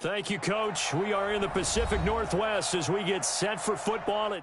Thank you, Coach. We are in the Pacific Northwest as we get set for football.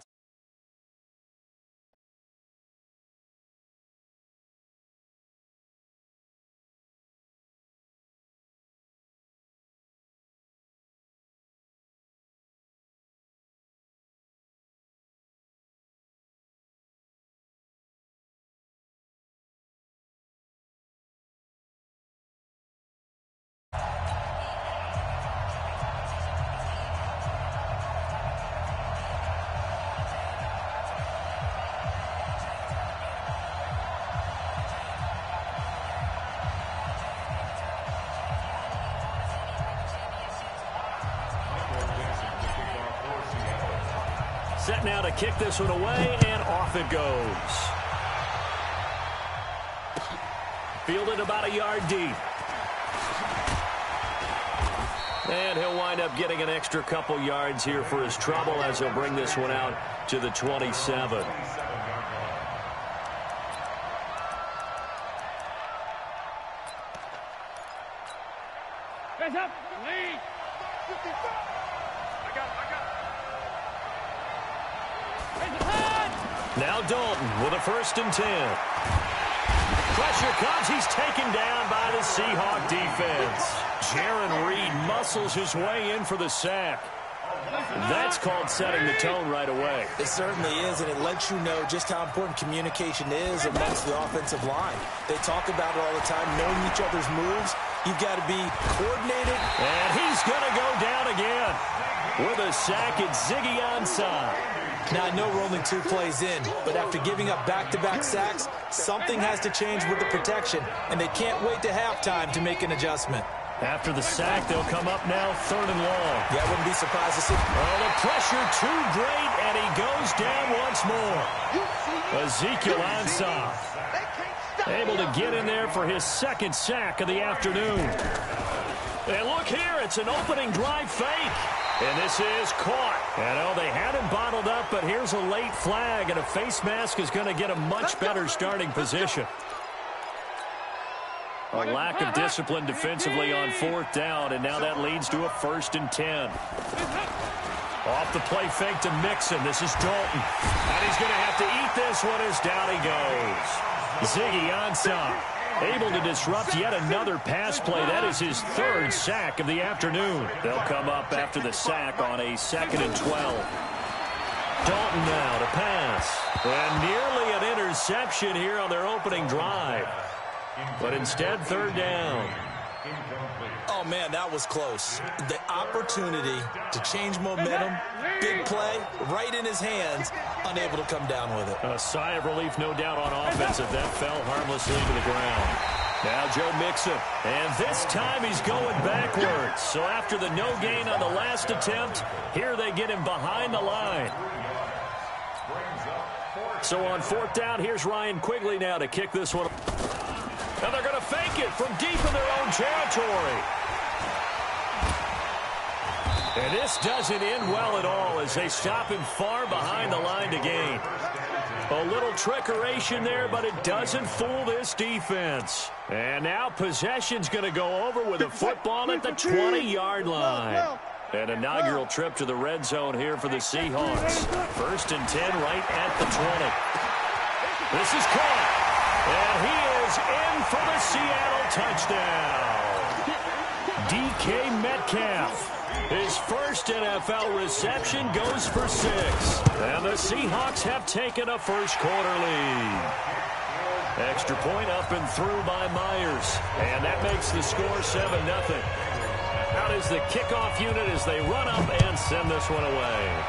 Set now to kick this one away, and off it goes. Fielded about a yard deep. And he'll wind up getting an extra couple yards here for his trouble as he'll bring this one out to the 27. Hands up. Lead. I got it. Now Dalton with a 1st and 10. Pressure comes. He's taken down by the Seahawk defense. Jaron Reed muscles his way in for the sack. That's called setting the tone right away. It certainly is, and it lets you know just how important communication is amongst the offensive line. They talk about it all the time, knowing each other's moves. You've got to be coordinated. And he's going to go down again. With a sack, it's Ziggy Ansah. Now, I know we're only 2 plays in, but after giving up back-to-back sacks, something has to change with the protection, and they can't wait to halftime to make an adjustment. After the sack, they'll come up now 3rd and long. Yeah, I wouldn't be surprised to see. Oh, the pressure too great, and he goes down once more. Ezekiel Ansah able to get in there for his 2nd sack of the afternoon. And look here, it's an opening drive fake. And this is caught. And oh, they had him bottled up, but here's a late flag, and a face mask is going to get a much better starting position. A lack of discipline defensively on 4th down, and now that leads to a 1st and 10. Off the play fake to Mixon. This is Dalton. And he's going to have to eat this one as down he goes. Ziggy Ansah able to disrupt yet another pass play. That is his 3rd sack of the afternoon. They'll come up after the sack on a 2nd and 12. Dalton now to pass. And nearly an interception here on their opening drive. But instead, 3rd down. Oh, man, that was close. The opportunity to change momentum, big play, right in his hands, unable to come down with it. A sigh of relief, no doubt, on offense if that fell harmlessly to the ground. Now Joe Mixon, and this time he's going backwards. So after the no gain on the last attempt, here they get him behind the line. So on 4th down, here's Ryan Quigley now to kick this one. And they're going to fake it from deep in their own territory. And this doesn't end well at all as they stop him far behind the line to gain. A little trickeration there, but it doesn't fool this defense. And now possession's going to go over with a football at the 20-yard line. An inaugural trip to the red zone here for the Seahawks. 1st and 10 right at the 20. This is caught. And he is in for the Seattle touchdown. DK Metcalf. His 1st NFL reception goes for 6. And the Seahawks have taken a 1st quarter lead. Extra point up and through by Myers. And that makes the score 7-0. Out is the kickoff unit as they run up and send this one away.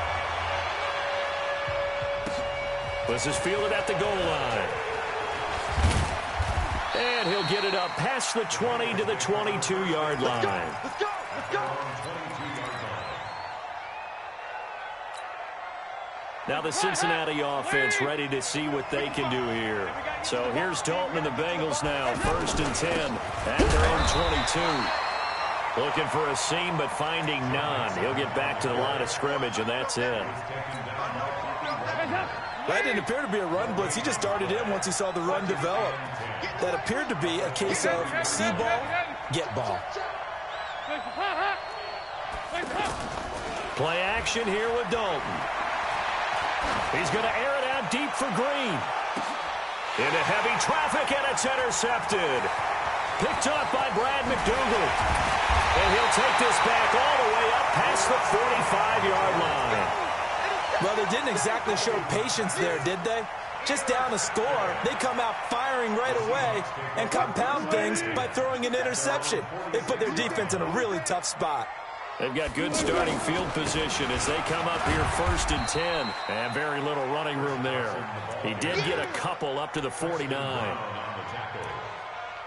This is fielded at the goal line. And he'll get it up past the 20 to the 22-yard line. Let's go. Now the Cincinnati offense ready to see what they can do here. So here's Dalton and the Bengals now. 1st and 10 at their own 22. Looking for a seam but finding none. He'll get back to the line of scrimmage, and that's it. That didn't appear to be a run blitz. He just darted in once he saw the run develop. That appeared to be a case of see ball, get ball. Play action here with Dalton. He's going to air it out deep for Green. Into heavy traffic, and it's intercepted. Picked up by Brad McDougal. And he'll take this back all the way up past the 45-yard line. Well, they didn't exactly show patience there, did they? Just down a score, they come out firing right away and compound things by throwing an interception. They put their defense in a really tough spot. They've got good starting field position as they come up here 1st and 10. And very little running room there. He did get a couple up to the 49.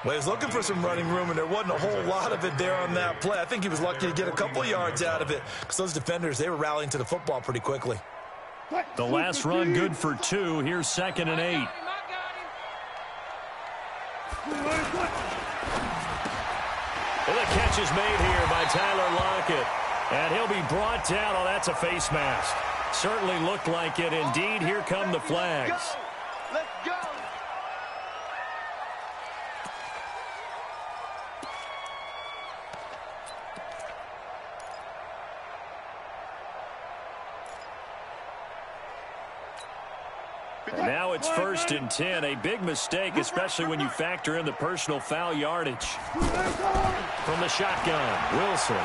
Well, he was looking for some running room, and there wasn't a whole lot of it there on that play. I think he was lucky to get a couple yards out of it because those defenders, they were rallying to the football pretty quickly. The last run good for 2. Here's 2nd and 8. Well, the catch is made here by Tyler Lockett. And he'll be brought down. Oh, that's a face mask. Certainly looked like it. Indeed, here come the flags. Let's go. Now it's 1st and 10. A big mistake, especially when you factor in the personal foul yardage. From the shotgun, Wilson.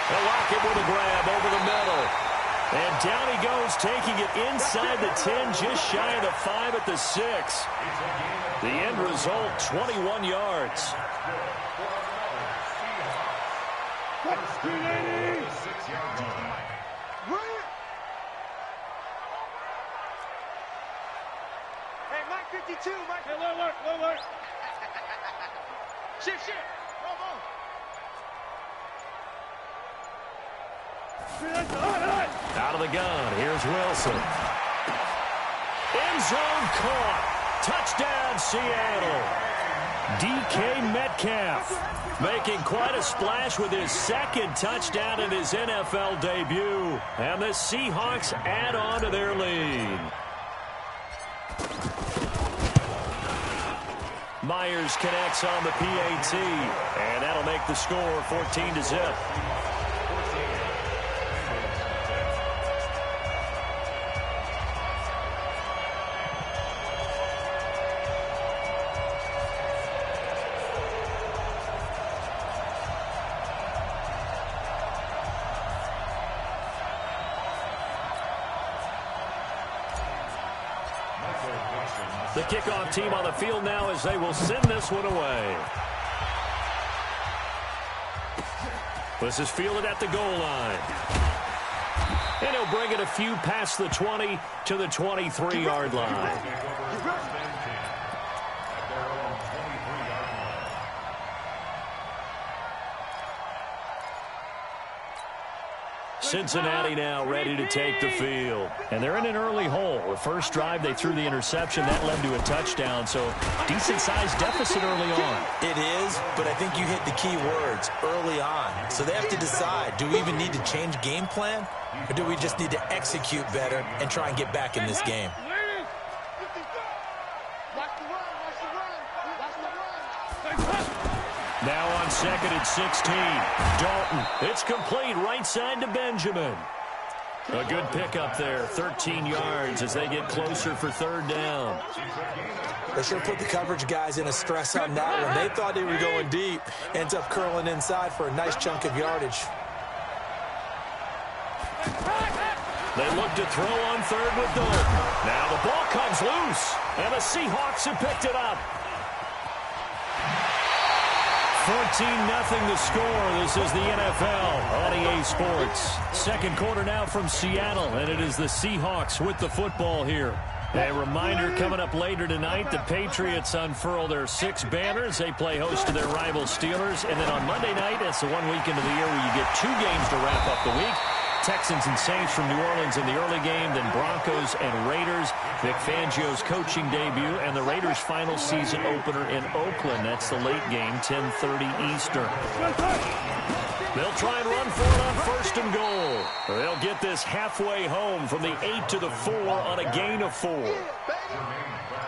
They'll lock it with a grab over the middle. And down he goes, taking it inside the 10, just shy of the 5 at the 6. The end result, 21 yards. Hey, Mike 52, Mike. Hey, alert. Shift. Come on. Out of the gun, here's Wilson. End zone caught. Touchdown, Seattle. DK Metcalf making quite a splash with his 2nd touchdown in his NFL debut. And the Seahawks add on to their lead. Myers connects on the PAT, and that'll make the score 14-0. The kickoff team on the field now as they will send this one away. This is fielded at the goal line. And he'll bring it a few past the 20 to the 23-yard line. Cincinnati now ready to take the field. And they're in an early hole. The first drive, they threw the interception. That led to a touchdown, so decent-sized deficit early on. It is, but I think you hit the key words, early on. So they have to decide, do we even need to change game plan? Or do we just need to execute better and try and get back in this game? Now on 2nd and 16. Dalton. It's complete right side to Benjamin. A good pickup there. 13 yards as they get closer for 3rd down. They sure put the coverage guys in a stress on that one. They thought they were going deep. Ends up curling inside for a nice chunk of yardage. They look to throw on 3rd with Dalton. Now the ball comes loose. And the Seahawks have picked it up. 14-0 the score. This is the NFL on EA Sports. Second quarter now from Seattle, and it is the Seahawks with the football here. A reminder coming up later tonight, the Patriots unfurl their 6 banners. They play host to their rival Steelers. And then on Monday night, that's the one weekend of the year where you get 2 games to wrap up the week. Texans and Saints from New Orleans in the early game, then Broncos and Raiders. Vic Fangio's coaching debut, and the Raiders' final season opener in Oakland. That's the late game, 10:30 Eastern. They'll try and run for it on 1st and goal. They'll get this halfway home from the 8 to the 4 on a gain of 4.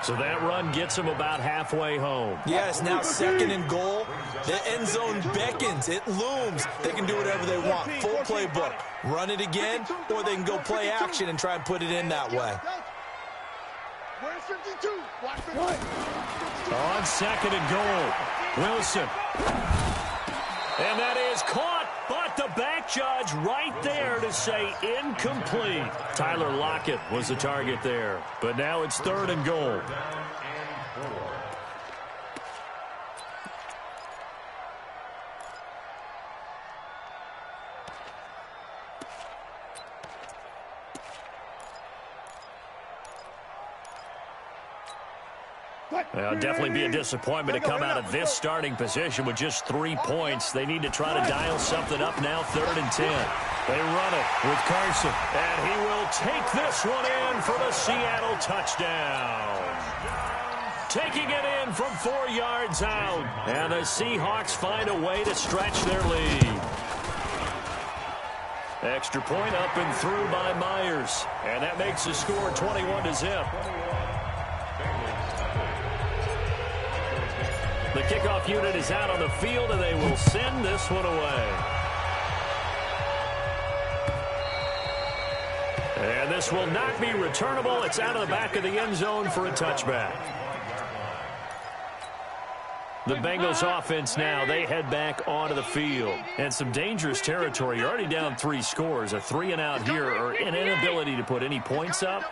So that run gets him about halfway home. Yeah, it's now 2nd and goal. The end zone beckons. It looms. They can do whatever they want. Full playbook. Run it again, or they can go play action and try and put it in that way. On 2nd and goal, Wilson. And that is caught, but the back judge right there to say incomplete. Tyler Lockett was the target there, but now it's 3rd and goal. Well, definitely be a disappointment to come out of this starting position with just 3 points. They need to try to dial something up now, 3rd and 10. They run it with Carson, and he will take this one in for the Seattle touchdown. Taking it in from 4 yards out, and the Seahawks find a way to stretch their lead. Extra point up and through by Myers, and that makes the score 21-0. The kickoff unit is out on the field, and they will send this one away. And this will not be returnable. It's out of the back of the end zone for a touchback. The Bengals offense now, they head back onto the field. And some dangerous territory. You're already down 3 scores. A 3-and-out here, or an inability to put any points up.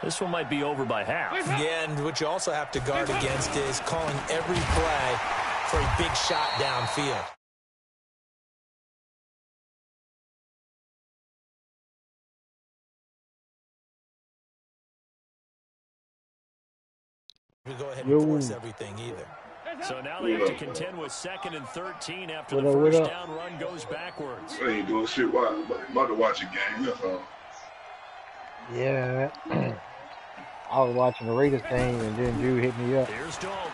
This one might be over by half. Yeah, and what you also have to guard against is calling every play for a big shot downfield. We go ahead and force everything either. So now they have to contend with 2nd and 13 after the first down run goes backwards. I ain't doing shit. I'm about to watch a game. That's all. Yeah. I was watching the Raiders game, and then Drew hit me up. Here's Dalton.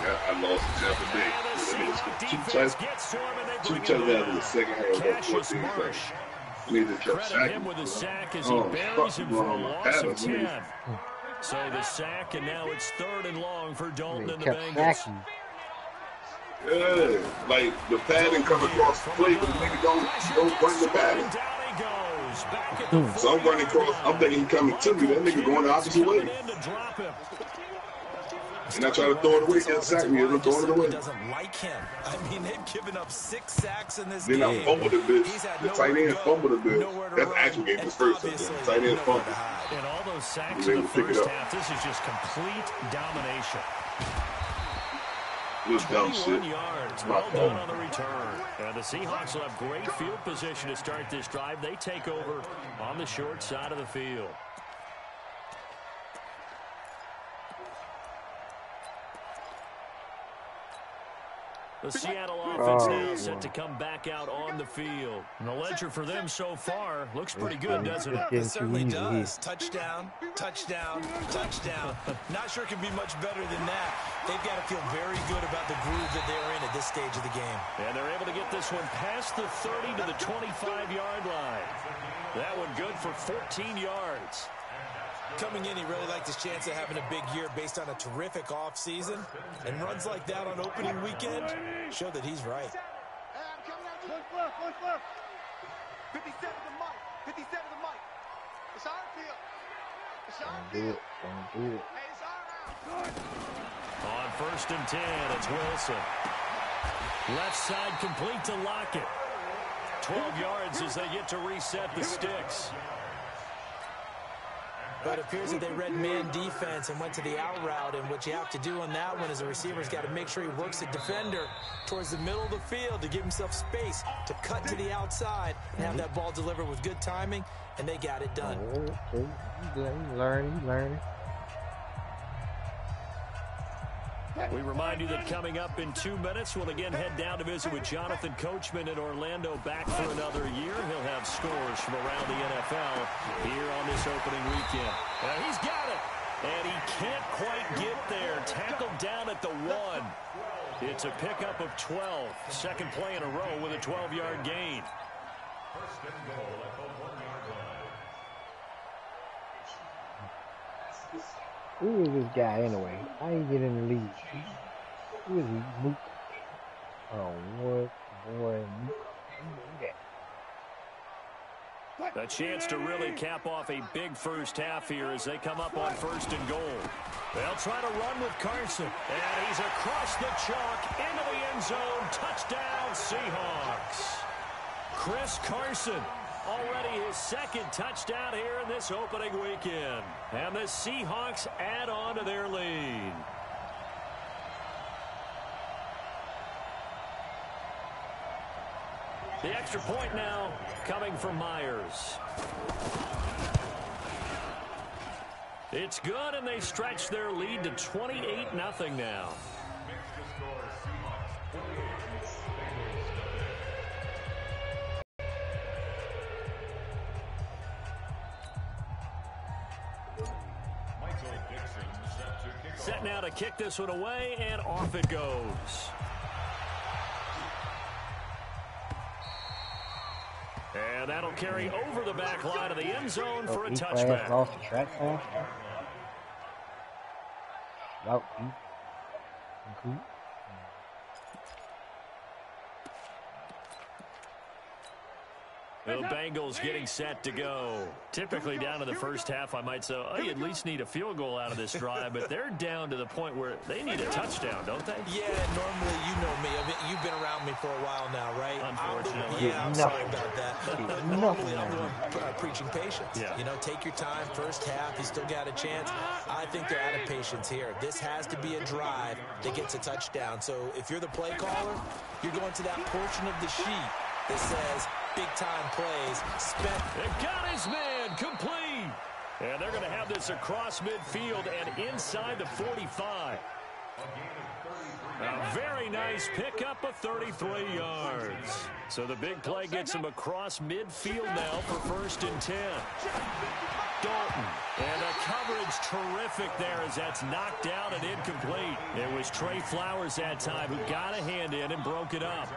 Yeah, I lost to Tampa Bay. Two touchdowns in the second half. Cassius Marsh. Credit him with a sack as he buries him for a loss of 10. So the sack, and now it's 3rd and long for Dalton and the Bengals. Yeah, like the padding come across the plate, but the nigga don't bring the padding. So I'm running across, I'm thinking he's coming to me. That nigga going the opposite way. And I try to throw it away, can't sack me, and I'm throwing it away. Doesn't like him. I mean, they've given up 6 sacks in this game. Then I fumbled a bit. The tight end fumbled a bit. That's the actual game was first. The tight end fumbled. And all those sacks in the first half, this is just complete domination. This dumb shit. 21 yards, well done on the return. And the Seahawks will have great field position to start this drive. They take over on the short side of the field. The Seattle offense now set to come back out on the field. And the ledger for them so far looks pretty good, doesn't it? It certainly does. Touchdown, touchdown, touchdown. Not sure it can be much better than that. They've got to feel very good about the groove that they're in at this stage of the game. And they're able to get this one past the 30 to the 25-yard line. That one good for 14 yards. Coming in, he really liked his chance of having a big year based on a terrific offseason. And runs like that on opening weekend show that he's right. Look. 57 to Mike. 57 to Mike. It's our field. It's our field. Don't do it. Hey, it's our out. On 1st and 10, it's Wilson. Left side complete to Lockett. 12 yards as they get to reset the sticks. But it appears that they read man defense and went to the out route. And what you have to do on that one is the receiver's got to make sure he works the defender towards the middle of the field to give himself space to cut to the outside and have that ball delivered with good timing. And they got it done. He's learning. We remind you that coming up in 2 minutes, we'll again head down to visit with Jonathan Coachman in Orlando, back for another year. He'll have scores from around the NFL here on this opening weekend. He's got it, and he can't quite get there. Tackled down at the 1. It's a pickup of 12. Second play in a row with a 12-yard gain. Who is this guy anyway? I ain't get in the league. Who is he? Mook. Oh, what? Boy, Mook. A chance to really cap off a big first half here as they come up on 1st and goal. They'll try to run with Carson. And he's across the chalk into the end zone. Touchdown, Seahawks. Chris Carson, already his 2nd touchdown here in this opening weekend. And the Seahawks add on to their lead. The extra point now coming from Myers. It's good, and they stretch their lead to 28-0 now. Set now to kick this one away, and off it goes. And that'll carry over the back line of the end zone for a touchback. Lost the track pass. Route deep. The Bengals getting set to go. Typically down to the first half, I might say, oh, you at least need a field goal out of this drive, but they're down to the point where they need a touchdown, don't they? Yeah, normally, you know me. I mean, you've been around me for a while now, right? Unfortunately. I'm sorry about that. But normally, I'm the one preaching patience. Yeah. You know, take your time. First half, you still got a chance. I think they're out of patience here. This has to be a drive that gets a touchdown. So if you're the play caller, you're going to that portion of the sheet that says big-time plays spent. They got his man complete. And they're going to have this across midfield and inside the 45. A very nice pickup of 33 yards. So the big play gets him across midfield now for 1st and 10. Dalton. And the coverage terrific there as that's knocked down and incomplete. It was Trey Flowers that time who got a hand in and broke it up.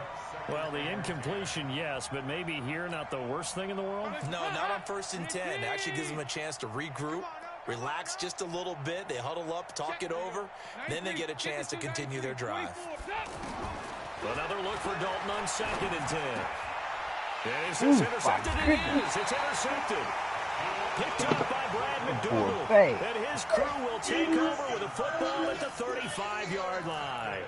Well, the incompletion, yes, but maybe here not the worst thing in the world? No, not on 1st and 10. It actually gives them a chance to regroup, relax just a little bit. They huddle up, talk it over. Then they get a chance to continue their drive. Another look for Dalton on 2nd and 10. Is this intercepted? It is. It's intercepted. Picked up by Brad McDougal. And his crew will take over with a football at the 35-yard line.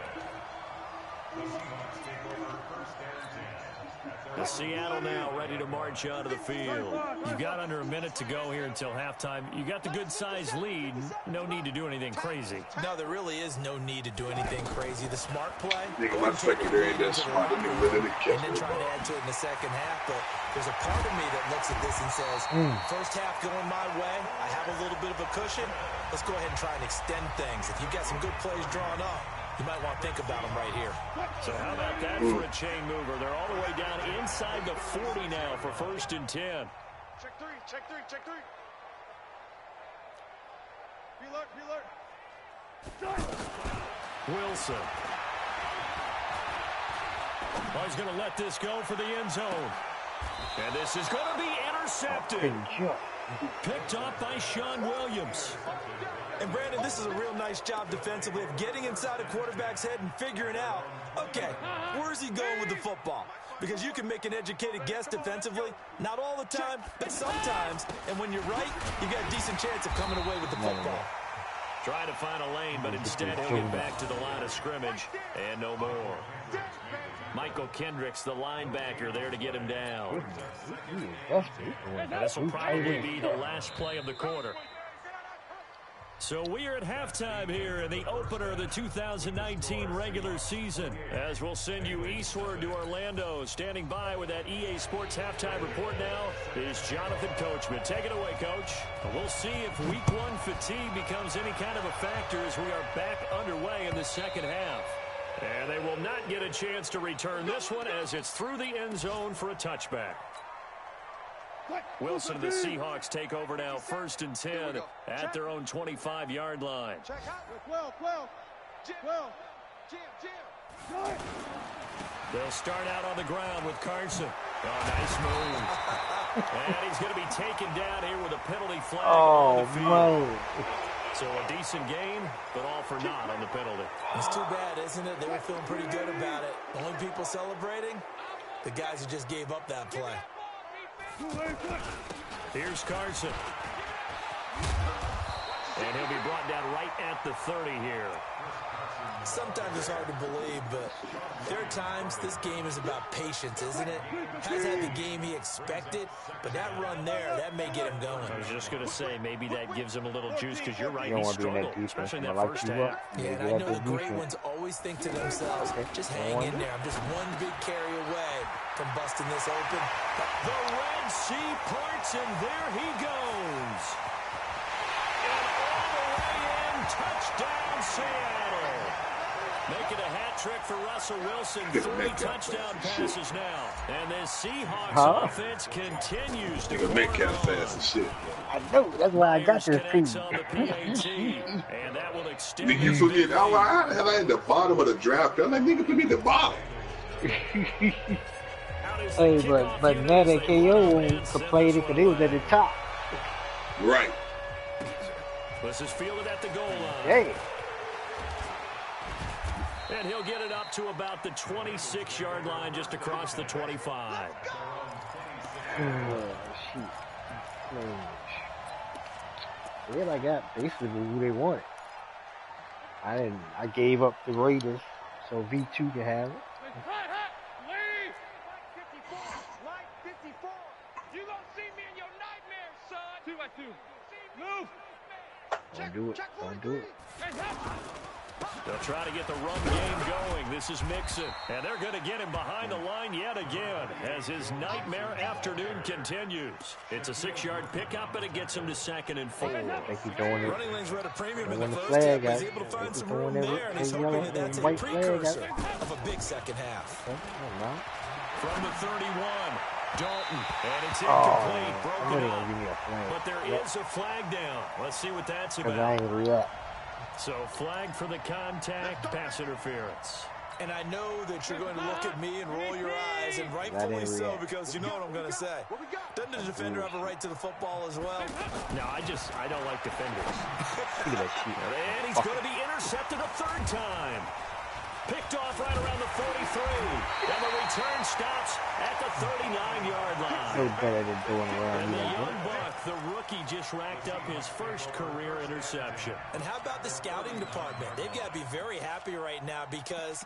The Seattle now ready to march onto the field. You've got under a minute to go here until halftime. You got the good-sized lead. No need to do anything crazy. No, there really is no need to do anything crazy. The smart play. My secondary does smart and then try to add to it in the second half. But there's a part of me that looks at this and says, first half going my way. I have a little bit of a cushion. Let's go ahead and try and extend things. If you've got some good plays drawn up, you might want to think about them right here. So how about that for a chain mover? They're all the way down inside the 40 now for 1st and 10. Check three, check three, check three. Be alert, be alert. Wilson. Oh, he's going to let this go for the end zone. And this is going to be intercepted. Picked off by Sean Williams. And, Brandon, this is a real nice job defensively of getting inside a quarterback's head and figuring out, okay, where's he going with the football? Because you can make an educated guess defensively, not all the time, but sometimes. And when you're right, you got a decent chance of coming away with the football. Trying to find a lane, but instead he'll get back to the line of scrimmage and no more. Michael Kendricks, the linebacker, there to get him down. And this will probably be the last play of the quarter. So we are at halftime here in the opener of the 2019 regular season. As we'll send you eastward to Orlando. Standing by with that EA Sports halftime report now is Jonathan Coachman. Take it away, Coach. We'll see if week one fatigue becomes any kind of a factor as we are back underway in the second half. And they will not get a chance to return this one as it's through the end zone for a touchback. Wilson and the Seahawks take over now 1st and 10 at their own 25-yard line. Check out. 12. Jim. They'll start out on the ground with Carson. Oh, nice move. And he's going to be taken down here with a penalty flag on the field. No. So a decent game, but all for naught on the penalty. It's too bad, isn't it? They were feeling pretty good about it. The only people celebrating, the guys who just gave up that play. Here's Carson. And he'll be brought down right at the 30 here. Sometimes it's hard to believe, but there are times this game is about patience, isn't it? Has had the game he expected, but that run there, that may get him going. I was just going to say, maybe that gives him a little juice, because you're right, he struggled, especially in that first half. Yeah, and I know the great ones always think to themselves, just hang in there. I'm just one big carry away from busting this open. The Red Sea parts, and there he goes. And all the way in, touchdown Seattle. Making a hat trick for Russell Wilson. 3 touchdown passes now. And this Seahawks offense continues to make kind of fast and shit. I know. That's why I got this team. And that will extend. Nigga, you forget, how the hell I at the bottom of the draft? I'm like, nigga, put me at the bottom. Hey, but Madden KO won't complain because it was at the top. Right. This is fielded at the goal line. Hey. And he'll get it up to about the 26-yard line, just across the 25. Well, I got basically who they wanted. I gave up the Raiders so V2 can have it. You gonna see me in your nightmares, son. 2-2. Move. Don't do it. Don't do it. They'll try to get the run game going. This is Mixon. And they're going to get him behind the line yet again as his nightmare afternoon continues. It's a 6-yard pickup, and it gets him to 2nd and 4. I think he's doing it. Running lanes were at a premium in the When the first flag half. out, He's able to find it's some throwing room there, and he's that hoping yellow that that's a white flag precursor out. of a big second half. From the 31, Dalton. And it's incomplete, broken up. But there is a flag down. Let's see what that's about. I ain't react. So flag for the contact, pass interference. And I know that you're going to look at me and roll your eyes, and rightfully so, because you know what I'm going to say. Doesn't the defender have a right to the football as well? No, I don't like defenders. Look at that shit. And he's going to be intercepted a 3rd time. Picked off right around the 43. And the return stops at the 39-yard line. So better than doing around And the here. young buck, the rookie, just racked up his first career interception. And how about the scouting department? They've got to be very happy right now because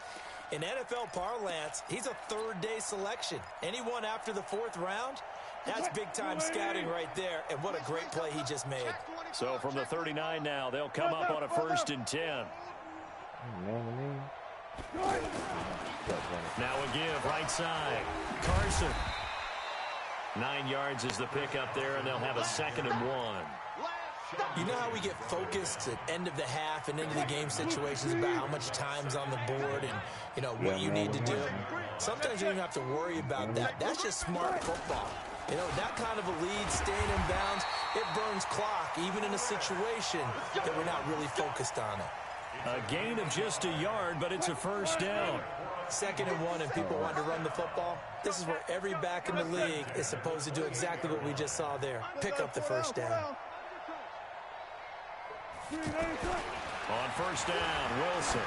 in NFL parlance, he's a 3rd-day selection. Anyone after the 4th round, that's big-time scouting right there. And what a great play he just made. So from the 39 now, they'll come up on a 1st and 10. Now a give, right side. Carson. 9 yards is the pickup there, and they'll have a 2nd and 1. You know how we get focused at end of the half and into the game situations about how much time's on the board and, you know, what you need to do? Sometimes you don't even have to worry about that. That's just smart football. You know, that kind of a lead, staying in bounds, it burns clock, even in a situation that we're not really focused on it. A gain of just a yard, but it's a 1st down. 2nd and 1, and people want to run the football. This is where every back in the league is supposed to do exactly what we just saw there. Pick up the 1st down. On 1st down, Wilson.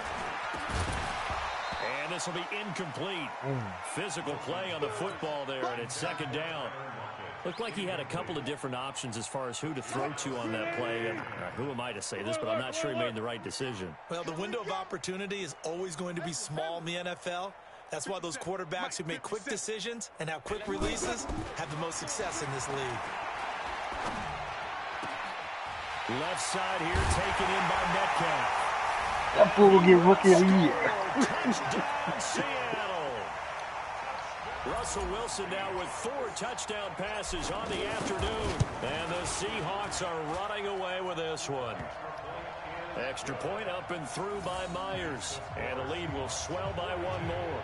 And this will be incomplete. Physical play on the football there, and it's 2nd down. Looked like he had a couple of different options as far as who to throw to on that play. And who am I to say this, but I'm not sure he made the right decision. Well, the window of opportunity is always going to be small in the NFL. That's why those quarterbacks who make quick decisions and have quick releases have the most success in this league. Left side here taken in by Metcalf. That fool will get rookie of the year. Touchdown, Seattle. Russell Wilson now with 4 touchdown passes on the afternoon. And the Seahawks are running away with this one. Extra point up and through by Myers. And the lead will swell by 1 more.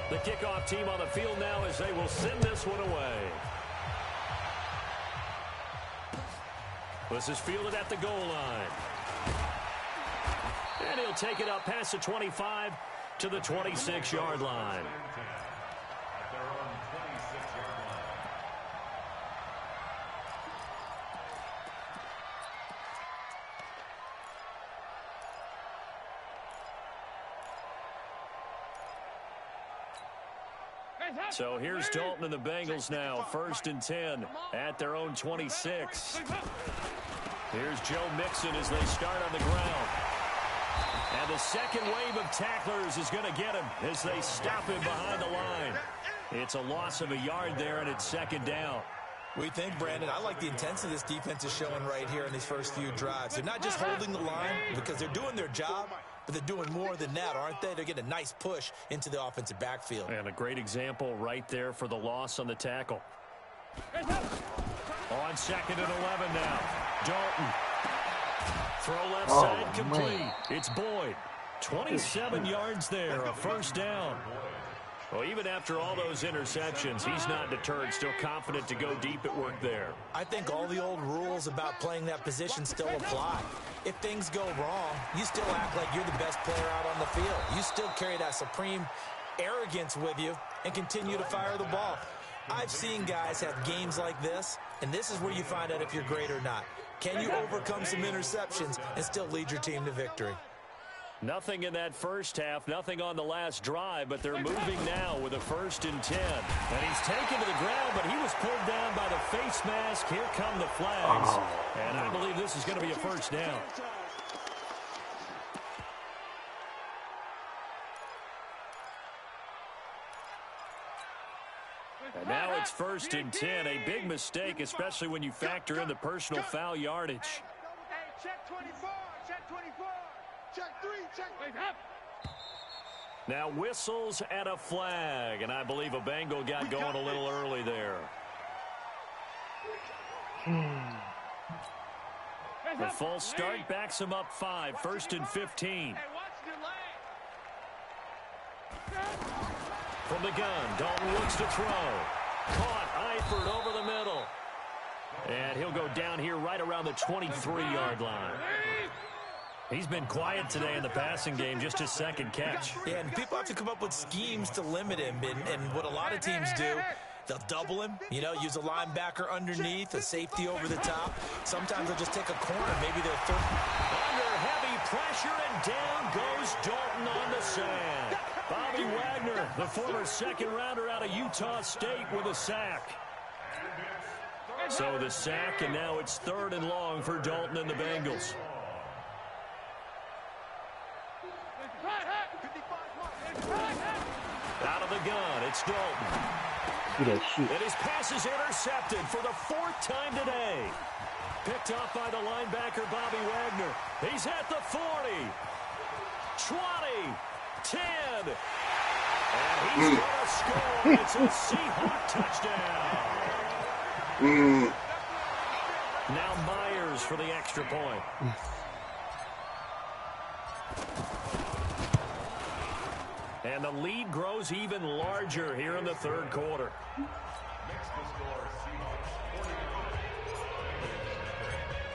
The kickoff team on the field now as they will send this one away. This is fielded at the goal line. And he'll take it up past the 25 to the 26-yard line. So here's Dalton and the Bengals now, 1st and 10 at their own 26. Here's Joe Mixon as they start on the ground. And the second wave of tacklers is going to get him as they stop him behind the line. It's a loss of a yard there, and it's 2nd down. We think, Brandon, I like the intensity this defense is showing right here in these first few drives. They're not just holding the line because they're doing their job, but they're doing more than that, aren't they? They're getting a nice push into the offensive backfield. And a great example right there for the loss on the tackle. On 2nd and 11 now. Dalton. Throw left side complete. Man. It's Boyd. 27 yards there, a 1st down. Well, even after all those interceptions, he's not deterred, still confident to go deep at work there. I think all the old rules about playing that position still apply. If things go wrong, you still act like you're the best player out on the field. You still carry that supreme arrogance with you and continue to fire the ball. I've seen guys have games like this, and this is where you find out if you're great or not. Can you overcome some interceptions and still lead your team to victory? Nothing in that first half, nothing on the last drive, but they're moving now with a 1st and 10. And he's taken to the ground, but he was pulled down by the face mask. Here come the flags. And I believe this is going to be a 1st down. And now it's 1st and 10. A big mistake, especially when you factor in the personal foul yardage. Hey, check 24, check 24. Check 3, check. Now whistles and a flag, and I believe a Bengal got going a little early there. The false start backs him up 5, 1st and 15. From the gun, Dalton looks to throw. Caught, Eifert over the middle. And he'll go down here right around the 23-yard line. He's been quiet today in the passing game, just his 2nd catch. Yeah, and people have to come up with schemes to limit him. And what a lot of teams do, they'll double him, use a linebacker underneath, a safety over the top. Sometimes they'll just take a corner. Maybe they'll throw. Under heavy pressure, and down goes Dalton on the sand. Bobby Wagner, the former 2nd-rounder out of Utah State, with a sack. So the sack, and now it's 3rd and long for Dalton and the Bengals. Out of the gun, it's Dalton. And his pass is intercepted for the 4th time today. Picked off by the linebacker, Bobby Wagner. He's at the 40. 20. 10. And he's going to score. It's a Seahawk touchdown. Now Myers for the extra point. And the lead grows even larger here in the 3rd quarter.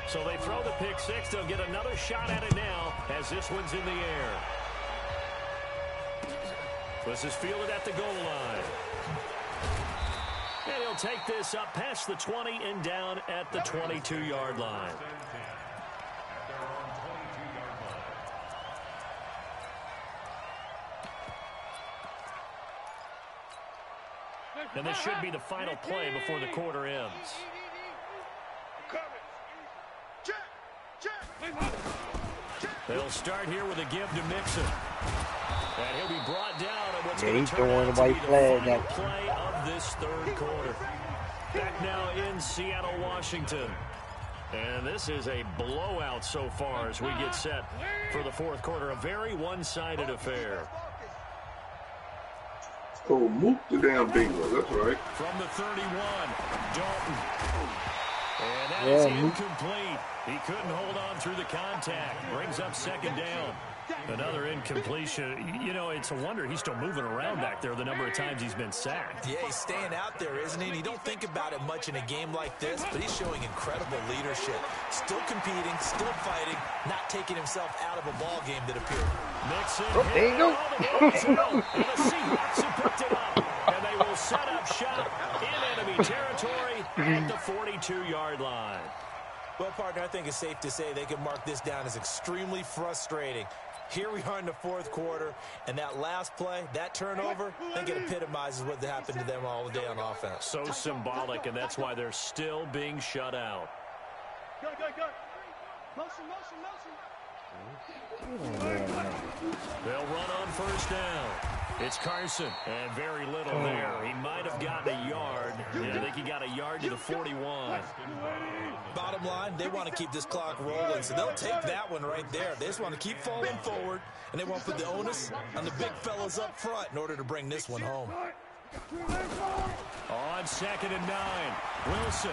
So they throw the pick 6. They'll get another shot at it now as this one's in the air. This is fielded at the goal line. And he'll take this up past the 20 and down at the 22-yard line. And this should be the final play before the quarter ends. They'll start here with a give to Mixon. And he'll be brought down on what's going to turn out to be the final play of this 3rd quarter. Back now in Seattle, Washington. And this is a blowout so far as we get set for the 4th quarter. A very one-sided affair. Oh, mook the damn bingo. That's right. From the 31, Dalton. And that is incomplete. He couldn't hold on through the contact. Brings up 2nd down. Another incompletion. It's a wonder he's still moving around back there the number of times he's been sacked. Yeah, he's staying out there, isn't he? And you don't think about it much in a game like this, but he's showing incredible leadership. Still competing, still fighting, not taking himself out of a ball game that appeared. Mixon. There you go. And the Seahawks have picked it up. And they will set up shop in enemy territory at the 42-yard line. Well, partner, I think it's safe to say they can mark this down as extremely frustrating. Here we are in the fourth quarter, and that last play, that turnover, I think it epitomizes what happened to them all day on offense. So symbolic, and that's why they're still being shut out. Go. Motion. They'll run on first down. It's Carson, and very little there. He might have gotten a yard. Yeah, I think he got a yard to the 41. Bottom line, they want to keep this clock rolling, so they'll take that one right there. They just want to keep falling forward, and they want to put the onus on the big fellas up front in order to bring this one home. On 2nd and 9, Wilson.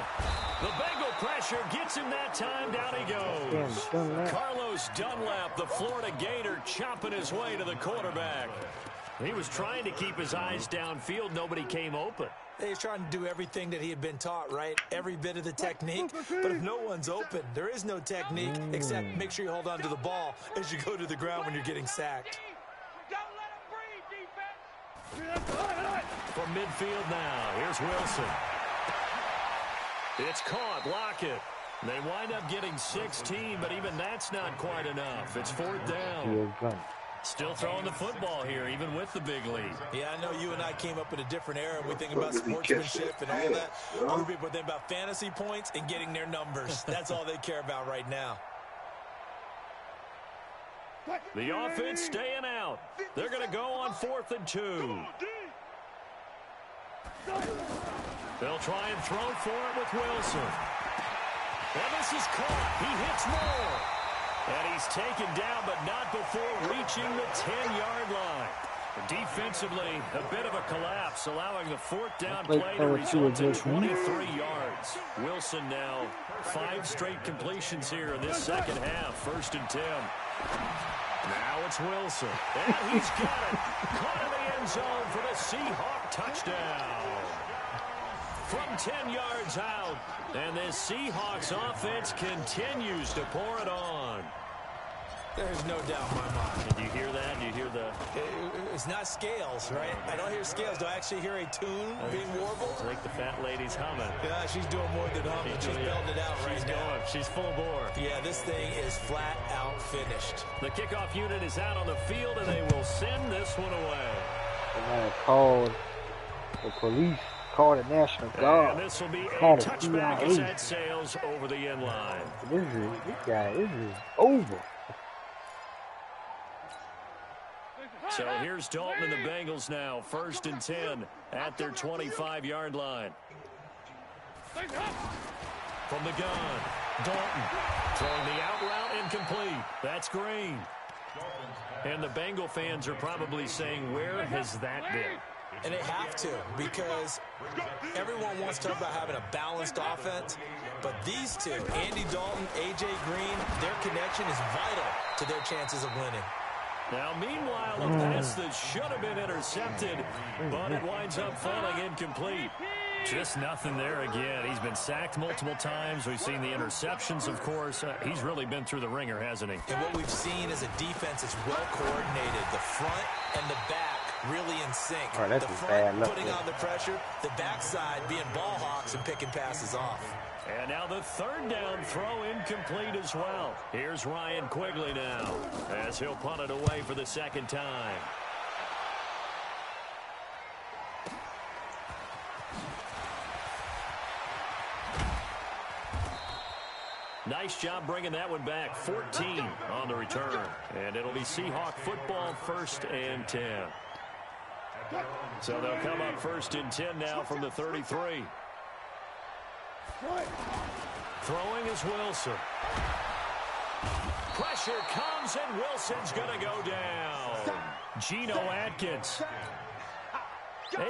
The Bengal pressure gets him that time. Down he goes. Carlos Dunlap, the Florida Gator, chopping his way to the quarterback. He was trying to keep his eyes downfield. Nobody came open. He's trying to do everything that he had been taught, right? Every bit of the technique. But if no one's open, there is no technique except make sure you hold on to the ball as you go to the ground when you're getting sacked. From midfield now, here's Wilson. It's caught. Lockett. They wind up getting 16, but even that's not quite enough. It's 4th down. Still throwing the football here, even with the big lead. Yeah, I know you and I came up in a different era, and we think about sportsmanship and all that. Other people think about fantasy points and getting their numbers. That's all they care about right now. The offense staying out. They're going to go on 4th and 2. They'll try and throw for it with Wilson. And this is caught. He hits more. And he's taken down, but not before reaching the 10-yard line. Defensively, a bit of a collapse, allowing the 4th down play to result in 23 yards. Wilson now 5 straight completions here in this second half. 1st and 10. Now it's Wilson. And he's got it. Caught in the end zone for the Seahawk touchdown. From 10 yards out. And this Seahawks offense continues to pour it on. There's no doubt in my mind. Did you hear that? Did you hear the... It's not scales, right? I don't hear scales. Do I actually hear a tune being warbled? I think the fat lady's humming. Yeah, she's doing more than humming. She's belting it out right now. She's full bore. Yeah, this thing is flat out finished. The kickoff unit is out on the field, and they will send this one away. Somebody called the police, called the National Guard. And this will be a touchback as that sails over the end line. This is over. So here's Dalton and the Bengals now. 1st and 10 at their 25-yard line. From the gun, Dalton throwing the out route incomplete. That's Green. And the Bengal fans are probably saying, where has that been? And they have to, because everyone wants to talk about having a balanced offense, but these two, Andy Dalton, A.J. Green, their connection is vital to their chances of winning. Now, meanwhile, a pass that should have been intercepted, but it winds up falling incomplete. Just nothing there again. He's been sacked multiple times. We've seen the interceptions, of course. He's really been through the ringer, hasn't he? And what we've seen is a defense that's well coordinated. The front and the back really in sync. Oh, that's the front bad luck, putting on the pressure, the backside being ball hawks and picking passes off. And now the 3rd down throw incomplete as well. Here's Ryan Quigley now as he'll punt it away for the 2nd time. Nice job bringing that one back. 14 on the return. And it'll be Seahawk football, 1st and 10. So they'll come up 1st and 10 now from the 33. Throwing is Wilson. Pressure comes, and Wilson's going to go down. Geno Atkins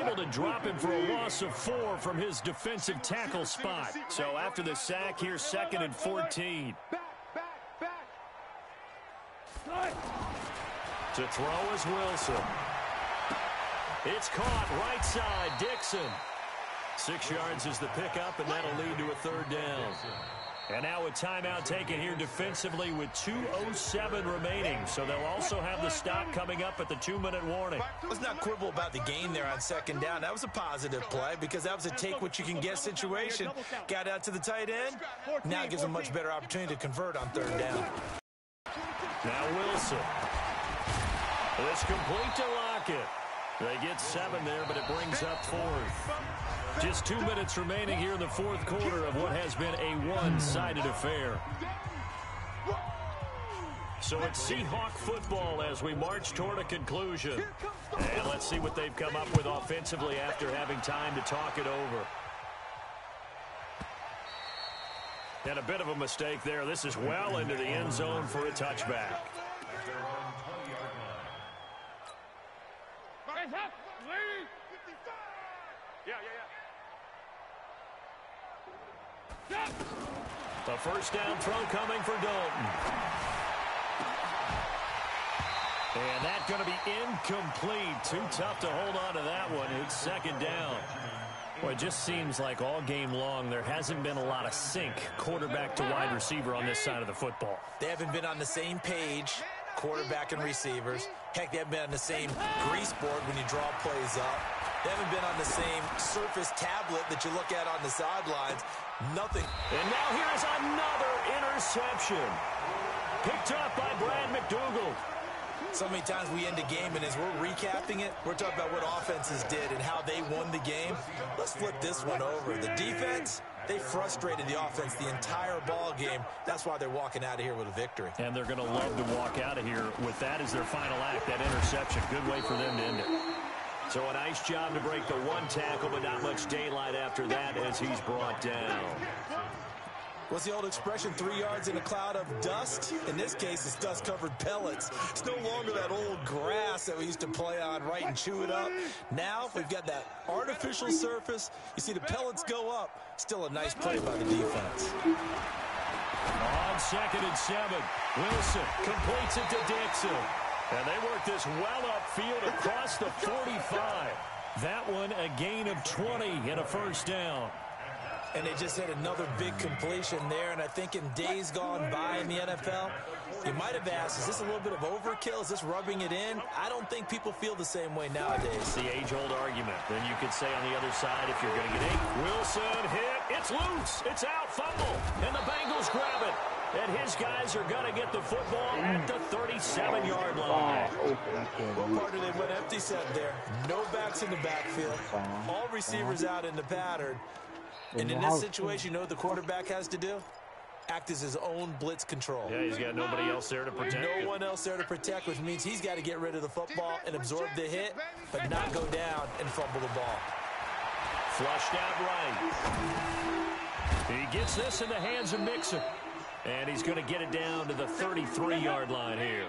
able to drop him for a loss of 4 from his defensive tackle spot. So after the sack, here's 2nd and 14. To throw is Wilson. It's caught right side, Dixon. 6 yards is the pickup, and that'll lead to a 3rd down. And now a timeout taken here defensively with 2:07 remaining. So they'll also have the stop coming up at the 2-minute warning. Let's not quibble about the gain there on 2nd down. That was a positive play because that was a take-what-you-can-get situation. Got out to the tight end. Now gives them a much better opportunity to convert on 3rd down. Now Wilson. It's complete to Lockett. They get 7 there, but it brings up 4th. Just 2 minutes remaining here in the 4th quarter of what has been a one-sided affair. So it's Seahawk football as we march toward a conclusion. And let's see what they've come up with offensively after having time to talk it over. And a bit of a mistake there. This is well into the end zone for a touchback. A first down throw coming for Dalton. And that's going to be incomplete. Too tough to hold on to that one. It's 2nd down. Well, it just seems like all game long there hasn't been a lot of sync quarterback to wide receiver on this side of the football. They haven't been on the same page, quarterback and receivers. Heck, they haven't been on the same grease board when you draw plays up. They haven't been on the same surface tablet that you look at on the sidelines. Nothing. And now here's another interception. Picked up by Brad McDougal. So many times we end a game, and as we're recapping it, we're talking about what offenses did and how they won the game. Let's flip this one over. The defense, they frustrated the offense the entire ball game. That's why they're walking out of here with a victory. And they're going to love to walk out of here with that as their final act, that interception. Good way for them to end it. So a nice job to break the 1 tackle, but not much daylight after that as he's brought down. What's the old expression, 3 yards in a cloud of dust? In this case, it's dust-covered pellets. It's no longer that old grass that we used to play on, right, and chew it up. Now we've got that artificial surface. You see the pellets go up. Still a nice play by the defense. On 2nd and 7, Wilson completes it to Dixon. And they work this well upfield across the 45. That one a gain of 20 and a first down. And they just had another big completion there. And I think in days gone by in the NFL, you might have asked, is this a little bit of overkill? Is this rubbing it in? I don't think people feel the same way nowadays. It's the age-old argument. Then you could say on the other side, if you're going to get 8. Wilson hit. It's loose. It's out. Fumble. And the Bengals grab it. And his guys are going to get the football at the 37-yard line. What part they went empty set there? No backs in the backfield. All receivers out in the pattern. And in this situation, you know what the quarterback has to do? Act as his own blitz control. Yeah, he's got nobody else there to protect him. No one else there to protect, which means he's got to get rid of the football and absorb the hit, but not go down and fumble the ball. Flushed out right. He gets this in the hands of Mixon. And he's going to get it down to the 33-yard line here.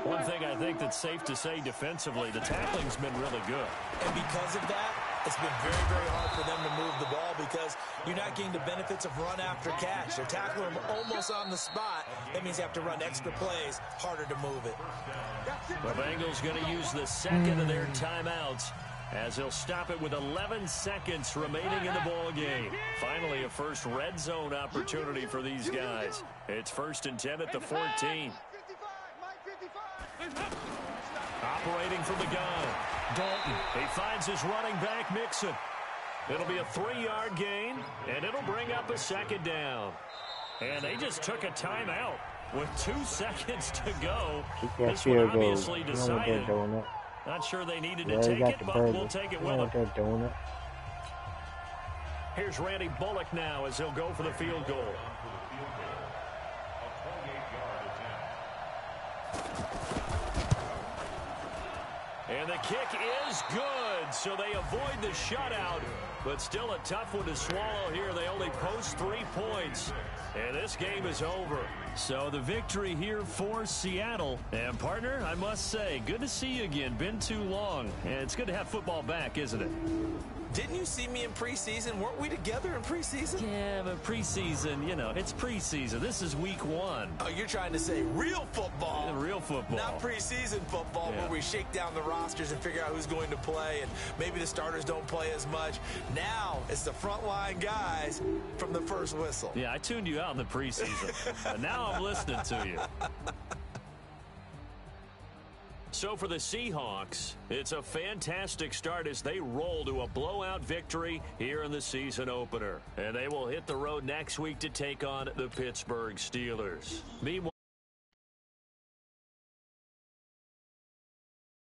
One thing I think that's safe to say defensively, the tackling's been really good. And because of that, it's been very, very hard for them to move the ball because you're not getting the benefits of run after catch. They're tackling them almost on the spot. That means you have to run extra plays, harder to move it. The Bengals going to use the second of their timeouts as he'll stop it with 11 seconds remaining in the ball game. Finally, a first red zone opportunity for these guys. It's 1st and 10 at the 14. Operating from the gun, Dalton. He finds his running back, Mixon. It'll be a 3-yard gain, and it'll bring up a 2nd down. And they just took a timeout with 2 seconds to go. This one obviously decided. Not sure they needed to take it, but we'll take it with them. Here's Randy Bullock now as he'll go for the field goal. And the kick is good, so they avoid the shutout, but still a tough one to swallow here. They only post 3 points, and this game is over. So the victory here for Seattle. And, partner, I must say, good to see you again. Been too long, and it's good to have football back, isn't it? Didn't you see me in preseason? Weren't we together in preseason? Yeah, but preseason, you know, it's preseason. This is week 1. Oh, you're trying to say real football. Real football. Not preseason football where we shake down the rosters and figure out who's going to play, and maybe the starters don't play as much. Now it's the frontline guys from the first whistle. Yeah, I tuned you out in the preseason. And now I'm listening to you. So for the Seahawks, it's a fantastic start as they roll to a blowout victory here in the season opener. And they will hit the road next week to take on the Pittsburgh Steelers. Meanwhile,